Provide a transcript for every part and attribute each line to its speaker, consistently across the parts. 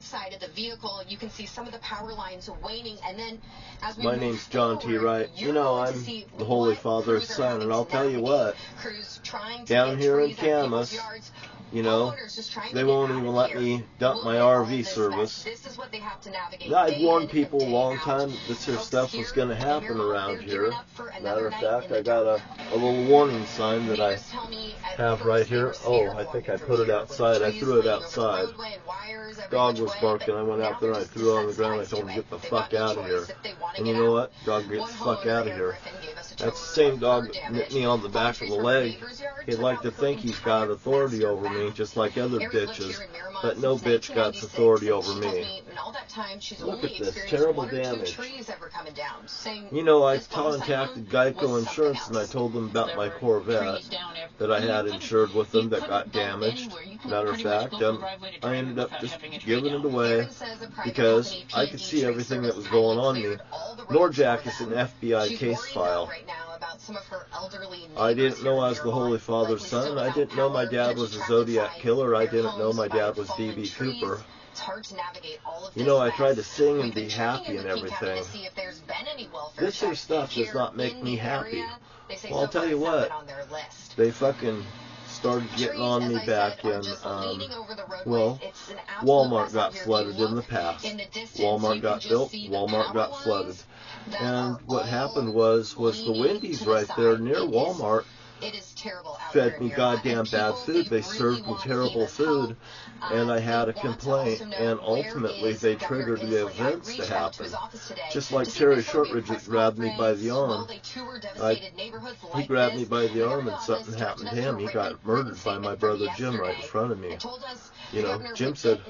Speaker 1: side of the vehicle, you can see some of the power lines waning, and then as we
Speaker 2: My name's John T. Wright. You know, I'm the Holy Father's son, and I'll tell you what, down here in Camas, you know, they won't even let me dump my RV service. I'd warned people a long time that this here stuff was going to happen around here. Matter of fact, I got a little warning sign that I have right here. Oh, I think I put it outside. I threw it outside. Dog was barking. I went out there and I threw it on the ground. I told him, get the fuck out of here. And you know what? Dog gets the fuck out of here. That's the same dog that nipped me on the back of the leg. He'd like to think he's got authority over me, just like other bitches, but no bitch got authority over me. Look at this terrible damage. You know, I contacted Geico Insurance and I told them about my Corvette that I had insured with them that got damaged. Matter of fact, I ended up just giving it away because I could see everything that was going on me. Norjack is an FBI case file. I didn't know I was the Holy Father's son. I didn't know my dad was a Zodiac killer. I didn't know my dad was B.B. Cooper. You know, I tried to sing and be happy and everything. This here stuff does not make me happy. Well, I'll tell you what, they fucking started getting on me back in, well, Walmart got flooded in the past. Walmart got built, Walmart got flooded. And what happened was the Wendy's right there near Walmart fed me goddamn bad food. They served me terrible food, and I had a complaint, and ultimately they triggered the events to happen. Just like Terry Shortridge grabbed me by the arm. He grabbed me by the arm and something happened to him. He got murdered by my brother Jim right in front of me. You know, Jim said,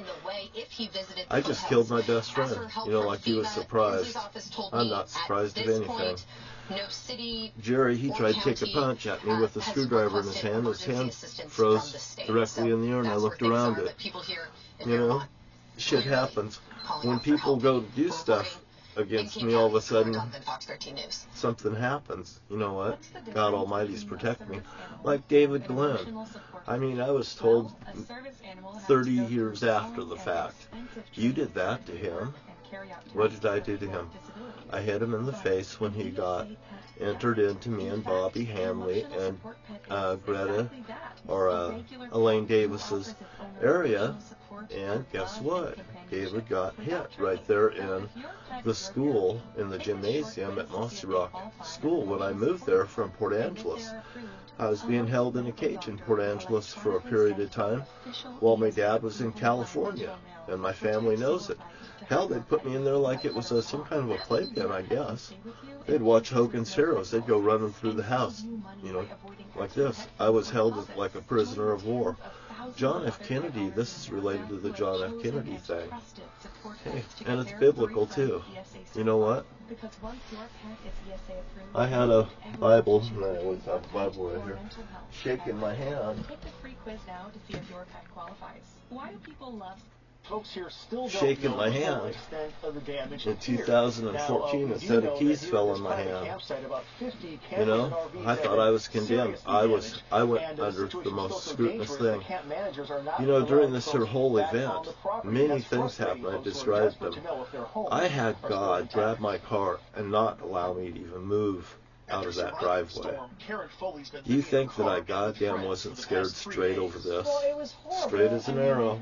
Speaker 2: I just killed my best friend. You know, like he was surprised. I'm not surprised of anything. Jerry, he tried to take a punch at me with a screwdriver in his hand. His hand froze directly in the air, and I looked around it. You know, shit happens. When people go to do stuff against me, all of a sudden, something happens. You know what? God Almighty's protecting me. Like David Glenn. I mean, I was told 30 years after the fact, you did that to him. What did I do to him? I hit him in the face when he got entered into me and Bobby Hanley and Greta, or Elaine Davis's area, and guess what? David got hit right there in the school, in the gymnasium at Mossy Rock School when I moved there from Port Angeles. I was being held in a cage in Port Angeles for a period of time while my dad was in California, and my family knows it. Hell, they'd put me in there like it was some kind of a playpen, I guess. They'd watch Hogan's Heroes. They'd go running through the house, you know, like this. I was held like a prisoner of war. John F. Kennedy, this is related to the John F. Kennedy thing. Hey, and it's biblical, too. You know what? I had a Bible, and I always have a Bible right here, shaking my hand.
Speaker 3: Take the free quiz now to see if your pet qualifies. Why do people love...
Speaker 4: Folks here still
Speaker 2: shaking my hand. In 2014, a set of keys fell in my hand. You know, I thought I was condemned. I went under the most scrutinous thing. You know, during this whole event, many things happened. I described them. I had God grab my car and not allow me to even move out of that driveway. Do you think that I goddamn wasn't scared straight over this? Straight as an arrow.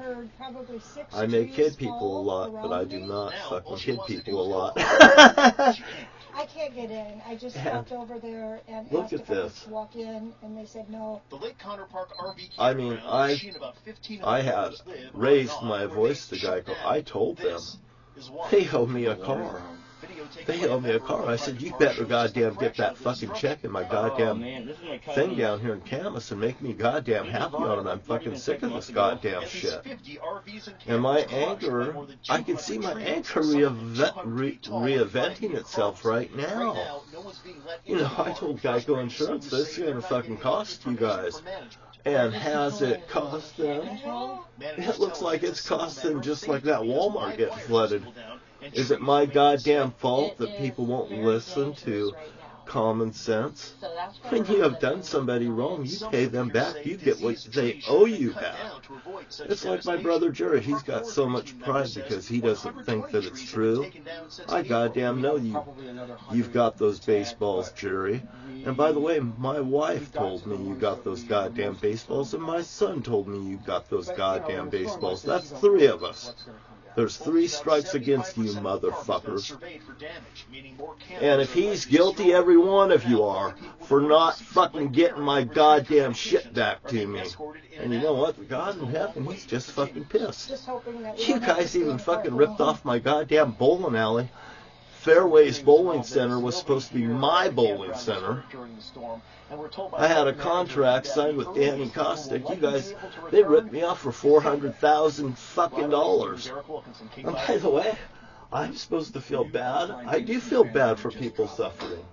Speaker 2: I may kid people a lot, but I do not fucking kid people a lot.
Speaker 5: I can't get in. I just walked over there and
Speaker 2: look
Speaker 5: asked
Speaker 2: at
Speaker 5: if I
Speaker 2: this.
Speaker 5: could walk in, and they said no.
Speaker 2: I mean, I had raised my voice to Geico. I told them they owe me a car. They owe me a car. I said, you better goddamn get that fucking check in my goddamn thing down here in Camas and make me goddamn happy on it. I'm fucking sick of this goddamn shit. And my anger, I can see my anger re-eventing itself right now. You know, I told Geico Insurance, this is going to fucking cost you guys. And has it cost them? It looks like it's cost them just like that Walmart getting flooded. Is it my goddamn fault that people won't listen to common sense. When you have done somebody wrong, you pay them back. You get what they owe you back. It's like my brother Jerry. He's got so much pride because he doesn't think that it's true. I goddamn know you've got those baseballs, Jerry. And by the way, my wife told me you got those goddamn baseballs, and my son told me you got those goddamn baseballs. That's 3 of us. There's 3 strikes against you, motherfuckers. And if he's guilty, every one of you are, for not fucking getting my goddamn shit back to me. And you know what? God in heaven, he's just fucking pissed. You guys even fucking ripped off my goddamn bowling alley. Fairways Bowling Center was supposed to be my bowling center. I had a contract signed with Danny Kostick. You guys, they ripped me off for $400,000 fucking dollars. And by the way, I'm supposed to feel bad. I do feel bad for people suffering.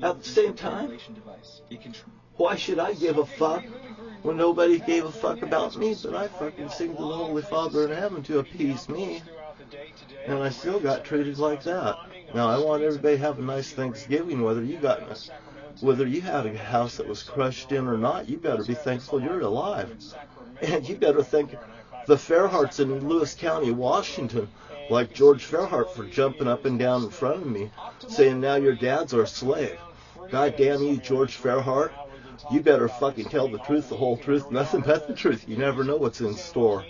Speaker 2: At the same time, why should I give a fuck when nobody gave a fuck about me? But I fucking sing to the Holy Father in heaven to appease me. And I still got treated like that. Now I want everybody to have a nice Thanksgiving, whether you had a house that was crushed in or not. You better be thankful you're alive. And you better thank the Fairharts in Lewis County, Washington, like George Fairhart, for jumping up and down in front of me, saying now your dads are a slave. God damn you, George Fairhart. You better fucking tell the truth, the whole truth, nothing but the truth. You never know what's in store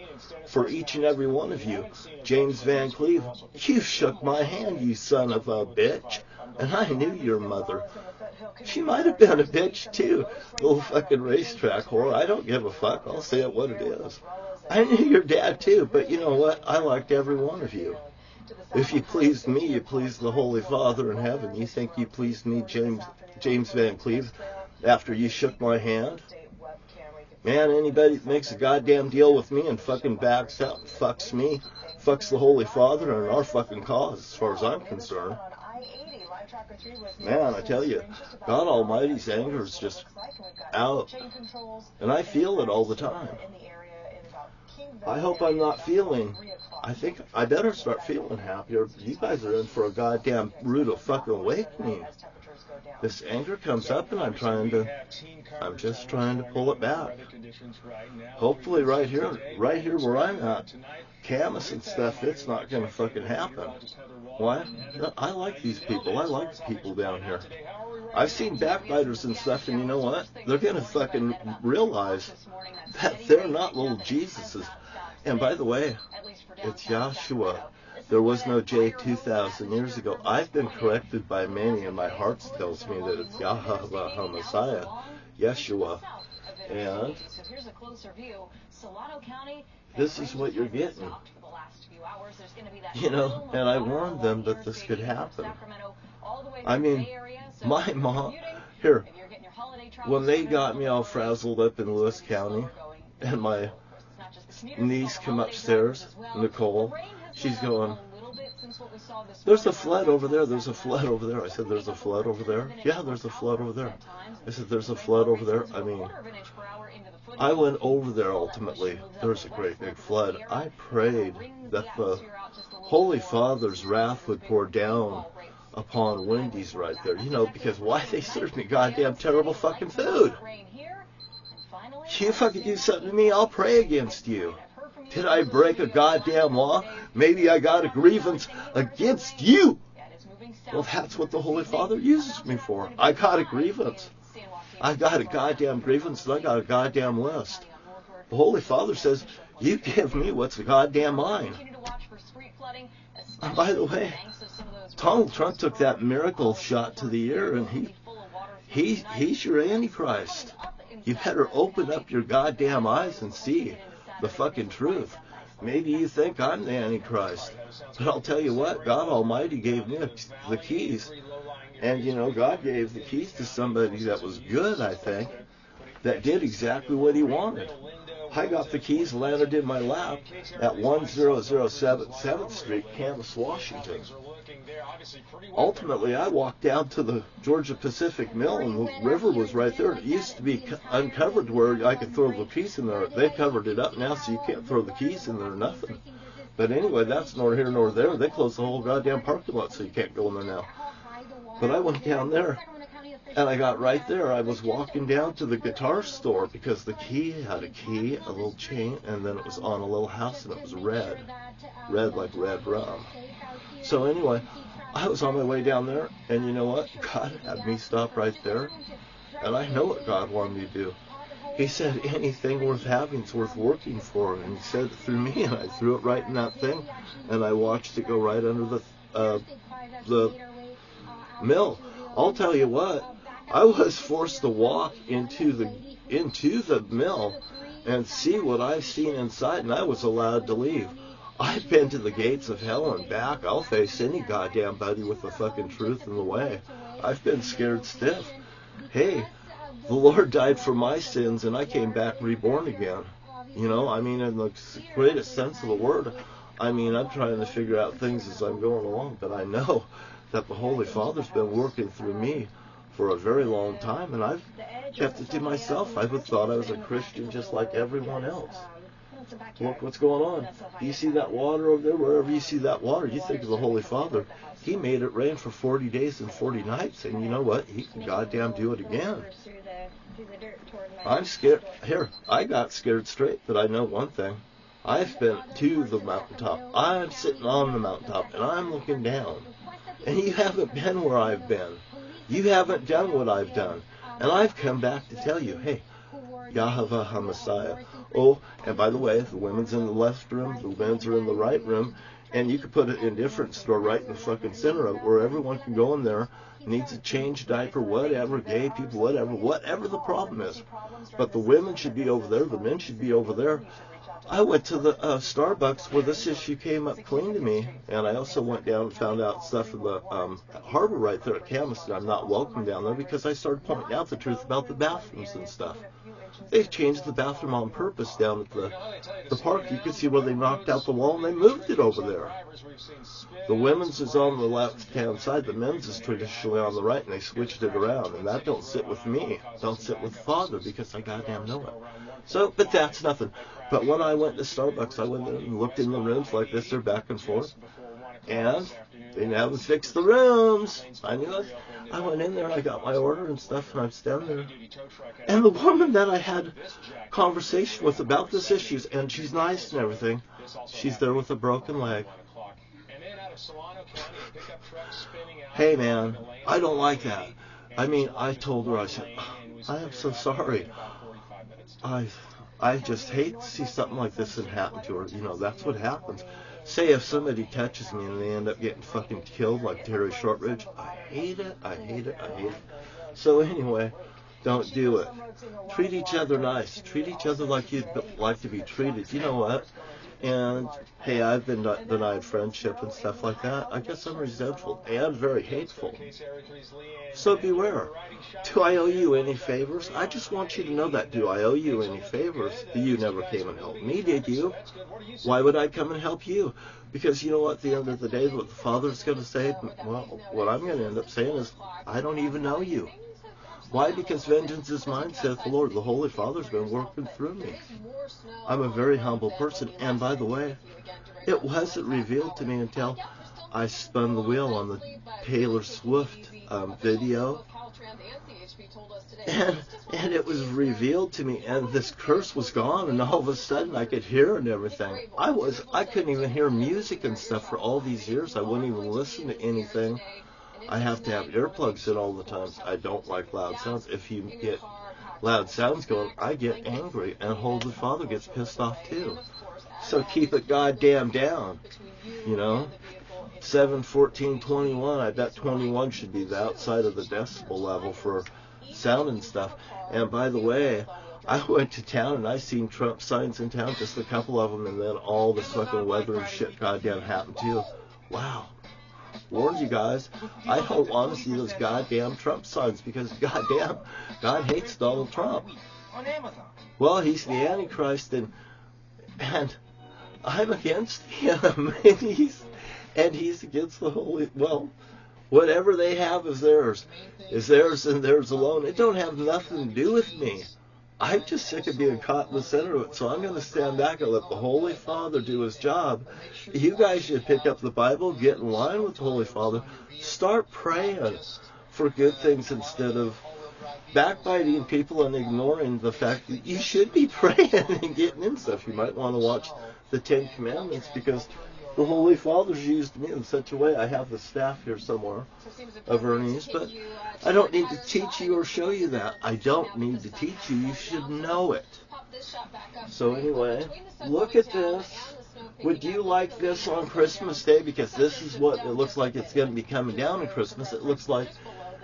Speaker 2: for each and every one of you. James Van Cleve, you shook my hand, you son of a bitch. And I knew your mother. She might have been a bitch too. Little fucking racetrack whore. I don't give a fuck. I'll say it what it is. I knew your dad too, but you know what? I liked every one of you. If you pleased me, you pleased the Holy Father in heaven. You think you pleased me, James Van Cleve, after you shook my hand? Man, anybody that makes a goddamn deal with me and fucking backs out and fucks me, fucks the Holy Father and our fucking cause, as far as I'm concerned. Man, I tell you, God Almighty's anger is just out. And I feel it all the time. I hope I'm not feeling... I think I better start feeling happier. You guys are in for a goddamn rude fucking awakening. This anger comes up and I'm just trying to pull it back. Hopefully right here where I'm at, Camas and stuff, it's not going to fucking happen. Why? I like these people. I like the people down here. I've seen backbiters and stuff, and you know what? They're going to fucking realize that they're not little Jesuses. And by the way, it's Yahshua. There was no J 2,000 years ago. I've been corrected by many, and my heart tells me that it's Yahweh HaMessiah, Yeshua. And this is what you're getting. You know, and I warned them that this could happen. I mean, my mom, here, when they got me all frazzled up in Lewis County, and my niece come upstairs, Nicole, she's going, there's a flood over there, there's a flood over there. I said, there's a flood over there? Yeah, there's a flood over there. I said, there's a flood over there? I mean, I went over there ultimately. There's a great big flood. I prayed that the Holy Father's wrath would pour down upon Wendy's right there. You know, because why they serve me goddamn terrible fucking food? You fucking do something to me, I'll pray against you. Did I break a goddamn law? Maybe I got a grievance against you. Well, that's what the Holy Father uses me for. I got a grievance. I got a goddamn grievance and I got a goddamn list. The Holy Father says, you give me what's goddamn mine. And by the way, Donald Trump took that miracle shot to the ear, and he's your Antichrist. You better open up your goddamn eyes and see the fucking truth. Maybe you think I'm the Antichrist, but I'll tell you what, God Almighty gave me the keys. And, you know, God gave the keys to somebody that was good, I think, that did exactly what he wanted. I got the keys landed in my lap at 1007 7th Street, Camas, Washington. Ultimately, I walked down to the Georgia Pacific Mill, and the river was right there. It used to be uncovered where I could throw the keys in there. They covered it up now, so you can't throw the keys in there or nothing. But anyway, that's nor here nor there. They closed the whole goddamn parking lot, so you can't go in there now. But I went down there, and I got right there. I was walking down to the guitar store because the key had a key, a little chain, and then it was on a little house, and it was red like red rum. So anyway, I was on my way down there, and you know what? God had me stop right there, and I know what God wanted me to do. He said anything worth having is worth working for, and he said it through me, and I threw it right in that thing, and I watched it go right under the mill. I'll tell you what, I was forced to walk into the mill and see what I've seen inside, and I was allowed to leave. I've been to the gates of hell and back. I'll face any goddamn buddy with the fucking truth in the way. I've been scared stiff. Hey, the Lord died for my sins, and I came back reborn again. You know, I mean, in the greatest sense of the word. I mean, I'm trying to figure out things as I'm going along, but I know that the Holy Father's been working through me for a very long time, and I've kept it to myself. I would thought I was a Christian just like everyone else. Look what's going on. You see that water over there? Wherever you see that water, you think of the Holy Father. He made it rain for 40 days and 40 nights, and you know what? He can goddamn do it again. I'm scared. Here, I got scared straight, but I know one thing. I've been to the mountaintop. I'm sitting on the mountaintop, and I'm looking down. And you haven't been where I've been. You haven't done what I've done. And I've come back to tell you, hey, Yahweh HaMessiah. Oh, and by the way, the women's in the left room, the men's are in the right room, and you could put an indifference store right in the fucking center of it where everyone can go in there, needs a change diaper, whatever, gay people, whatever the problem is. But the women should be over there, the men should be over there. I went to the Starbucks where this issue came up clean to me, and I also went down and found out stuff in the harbor right there at Camas, and I'm not welcome down there because I started pointing out the truth about the bathrooms and stuff. They've changed the bathroom on purpose down at the park. You can see where they knocked out the wall and they moved it over there. The women's is on the left-hand side, the men's is traditionally on the right, and they switched it around, and that don't sit with me. Don't sit with Father because I goddamn know it. So, but that's nothing. But when I went to Starbucks, I went in and looked in the rooms like this, they're back and forth, and they haven't fixed the rooms. I knew it. I went in there, I got my order and stuff, and I'm standing there. And the woman that I had conversation with about this issue, and she's nice and everything, she's there with a broken leg. Hey man, I don't like that. I mean, I told her, I said, I am so sorry. I just hate to see something like this happen to her. You know, that's what happens. Say if somebody touches me and they end up getting fucking killed like Terry Shortridge, I hate it, I hate it, I hate it. So anyway, don't do it. Treat each other nice. Treat each other like you'd like to be treated. You know what? And, hey, I've been denied friendship and stuff like that. I guess I'm resentful and very hateful. So beware. Do I owe you any favors? I just want you to know that. Do I owe you any favors? You never came and helped me, did you? Why would I come and help you? Because you know what? At the end of the day, what the Father's going to say, well, what I'm going to end up saying is, I don't even know you. Why? Because vengeance is mine, saith the Lord. The Holy Father's been working through me. I'm a very humble person. And by the way, it wasn't revealed to me until I spun the wheel on the Taylor Swift video. And it was revealed to me, and this curse was gone, and all of a sudden I could hear and everything. I couldn't even hear music and stuff for all these years. I wouldn't even listen to anything. I have to have earplugs in all the time. I don't like loud sounds. If you get loud sounds going, I get angry, and Holy Father gets pissed off too. So keep it goddamn down, you know. 7, 14, 21. I bet 21 should be the outside of the decibel level for sound and stuff. And by the way, I went to town and I seen Trump signs in town, just a couple of them, and then all this fucking weather and shit goddamn happened too. Wow. Warned you guys, I don't want to see those goddamn Trump signs because goddamn, God hates Donald Trump. Well, he's the Antichrist, and I'm against him, and he's against the Holy. Well, whatever they have is theirs and theirs alone. It don't have nothing to do with me. I'm just sick of being caught in the center of it, so I'm going to stand back and let the Holy Father do his job. You guys should pick up the Bible, get in line with the Holy Father, start praying. for good things instead of backbiting people and ignoring the fact that you should be praying and getting in stuff. You might want to watch the Ten Commandments, because the Holy Father's used me in such a way. I have the staff here somewhere of Ernie's, but I don't need to teach you or show you that. I don't need to teach you. You should know it. So anyway, look at this. Would you like this on Christmas Day? Because this is what it looks like it's going to be coming down on Christmas. It looks like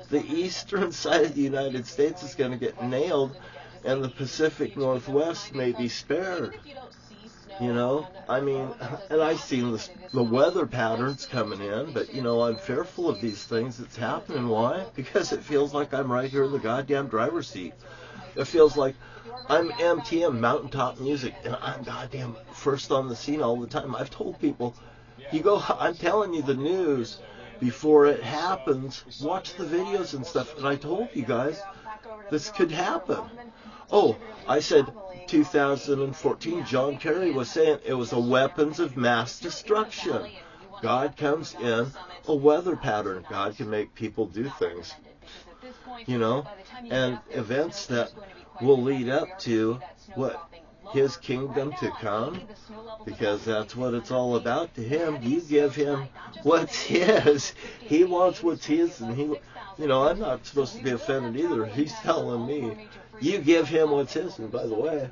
Speaker 2: the eastern side of the United States is going to get nailed, and the Pacific Northwest may be spared. You know, I mean, and I've seen the weather patterns coming in, but, you know, I'm fearful of these things that's happening. Why? Because it feels like I'm right here in the goddamn driver's seat. It feels like I'm MTM, Mountaintop Music, and I'm goddamn first on the scene all the time. I've told people, I'm telling you the news before it happens. Watch the videos and stuff. And I told you guys, this could happen. Oh, I said 2014, John Kerry was saying it was a weapons of mass destruction. God comes in a weather pattern. God can make people do things, you know, and events that will lead up to what? His kingdom to come, because that's what it's all about to him. You give him what's his. He wants what's his, and he, you know, I'm not supposed to be offended either. He's telling me, you give him what's his. And by the way,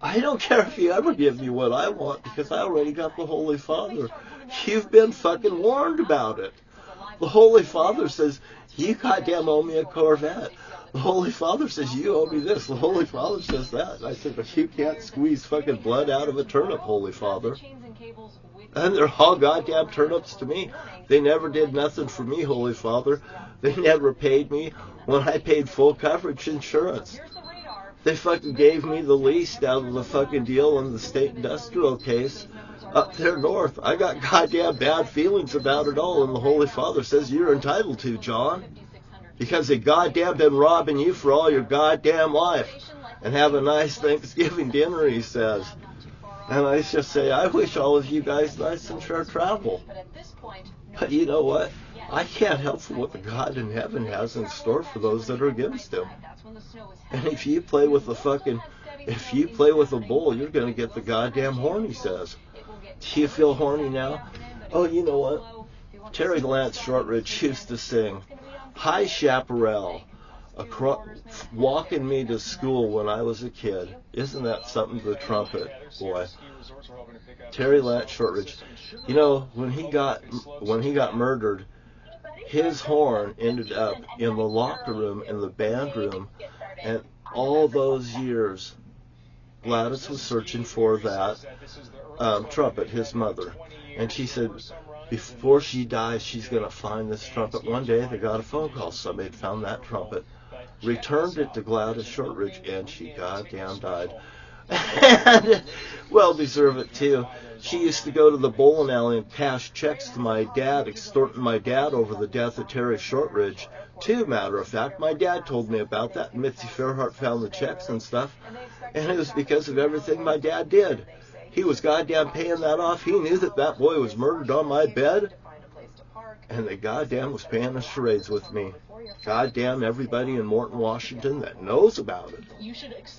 Speaker 2: I don't care if you ever give me what I want, because I already got the Holy Father. You've been fucking warned about it. The Holy Father says, you goddamn owe me a Corvette. The Holy Father says, you owe me this. The Holy Father says that. And I said, but you can't squeeze fucking blood out of a turnip, Holy Father. And they're all goddamn turnips to me. They never did nothing for me, Holy Father. They never paid me when I paid full coverage insurance. They fucking gave me the least out of the fucking deal in the state industrial case up there north. I got goddamn bad feelings about it all, and the Holy Father says you're entitled to, John. Because they goddamn been robbing you for all your goddamn life. And have a nice Thanksgiving dinner, he says. And I just say, I wish all of you guys nice and fair travel. But you know what? I can't help for what the God in heaven has in store for those that are against him. And if you play with a bull, you're going to get the goddamn horn, he says. Do you feel horny now? Oh, you know what? Terry Lance Shortridge used to sing, High Chaparral, walking me to school when I was a kid. Isn't that something, the trumpet, boy? Terry Lance Shortridge. You know, when he got murdered, his horn ended up in the locker room, in the band room, and all those years, Gladys was searching for that trumpet, his mother. And she said, before she dies, she's going to find this trumpet. One day, they got a phone call. Somebody had found that trumpet, returned it to Gladys Shortridge, and she goddamn died. And, well, deserve it, too. She used to go to the bowling alley and cash checks to my dad, extorting my dad over the death of Terry Shortridge. Too, matter of fact, my dad told me about that. Mitzi Fairhart found the checks and stuff, and it was because of everything my dad did. He was goddamn paying that off. He knew that that boy was murdered on my bed, and they goddamn was paying the charades with me. Goddamn everybody in Morton, Washington that knows about it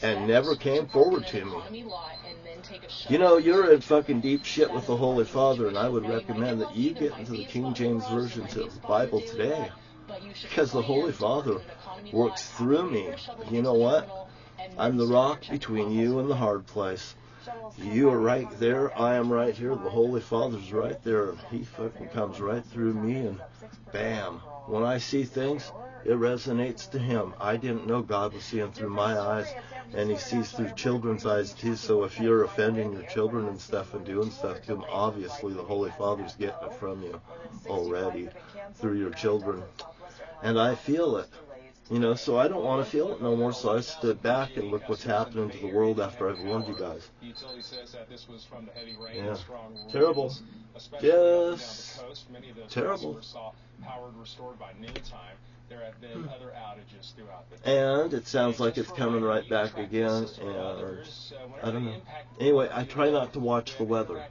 Speaker 2: and never came forward to me. You know, you're in fucking deep shit with the Holy Father, and I would recommend that you get into the King James Version of the Bible today, because the Holy Father works through me. You know what? I'm the rock between you and the hard place. You are right there, I am right here, the Holy Father's right there, and he fucking comes right through me, and bam. When I see things, it resonates to him. I didn't know God was seeing through my eyes, and he sees through children's eyes too, so if you're offending your children and stuff and doing stuff to them, obviously the Holy Father's getting it from you already through your children. And I feel it. You know, so I don't want to feel it no more, so I stood back and look what's happening to the world after I've warned you guys. Yeah. Terrible. Yes. Terrible. And it sounds like it's coming right back again, and I don't know. Anyway, I try not to watch the weather.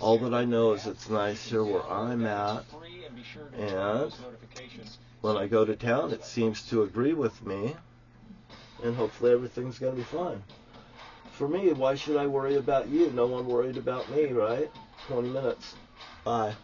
Speaker 2: All that I know is it's nice here where I'm at, and when I go to town, it seems to agree with me, and hopefully everything's going to be fine. For me, why should I worry about you? No one worried about me, right? 20 minutes. Bye.